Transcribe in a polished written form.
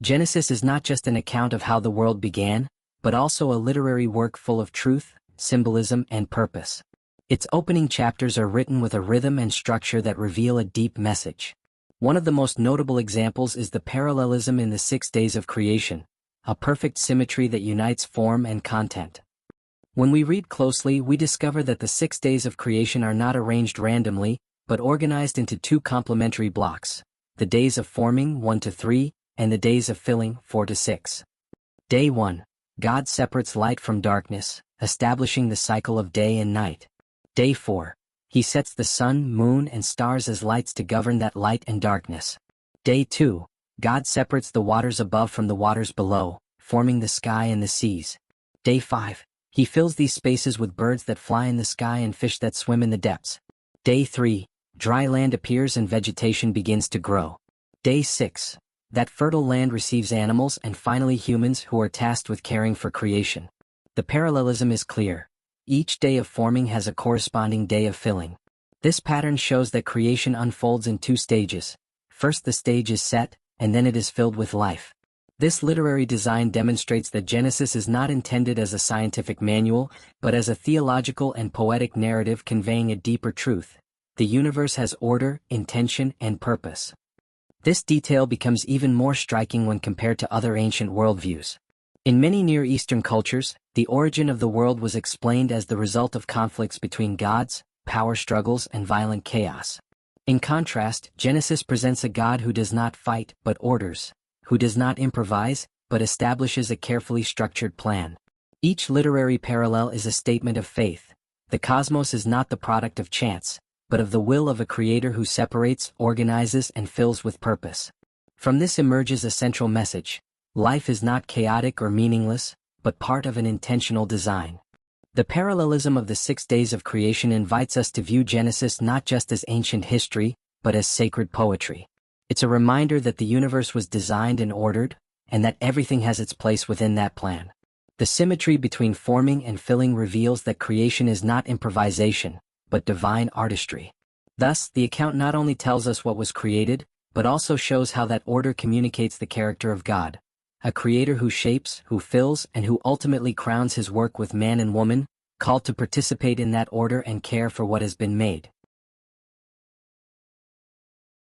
Genesis is not just an account of how the world began, but also a literary work full of truth, symbolism, and purpose. Its opening chapters are written with a rhythm and structure that reveal a deep message. One of the most notable examples is the parallelism in the 6 days of creation, a perfect symmetry that unites form and content. When we read closely, we discover that the 6 days of creation are not arranged randomly, but organized into 2 complementary blocks: the days of forming 1 to 3, and the days of filling 4 to 6. Day 1. God separates light from darkness, establishing the cycle of day and night. Day 4. He sets the sun, moon, and stars as lights to govern that light and darkness. Day 2. God separates the waters above from the waters below, forming the sky and the seas. Day 5. He fills these spaces with birds that fly in the sky and fish that swim in the depths. Day 3. Dry land appears and vegetation begins to grow. Day 6. That fertile land receives animals and finally humans who are tasked with caring for creation. The parallelism is clear. Each day of forming has a corresponding day of filling. This pattern shows that creation unfolds in 2 stages. First, the stage is set, and then it is filled with life. This literary design demonstrates that Genesis is not intended as a scientific manual, but as a theological and poetic narrative conveying a deeper truth. The universe has order, intention, and purpose. This detail becomes even more striking when compared to other ancient worldviews. In many Near Eastern cultures, the origin of the world was explained as the result of conflicts between gods, power struggles, and violent chaos. In contrast, Genesis presents a God who does not fight but orders, who does not improvise but establishes a carefully structured plan. Each literary parallel is a statement of faith. The cosmos is not the product of chance, but of the will of a creator who separates, organizes, and fills with purpose. From this emerges a central message: life is not chaotic or meaningless, but part of an intentional design. The parallelism of the 6 days of creation invites us to view Genesis not just as ancient history, but as sacred poetry. It's a reminder that the universe was designed and ordered, and that everything has its place within that plan. The symmetry between forming and filling reveals that creation is not improvisation, but divine artistry. Thus, the account not only tells us what was created, but also shows how that order communicates the character of God, a creator who shapes, who fills, and who ultimately crowns his work with man and woman, called to participate in that order and care for what has been made.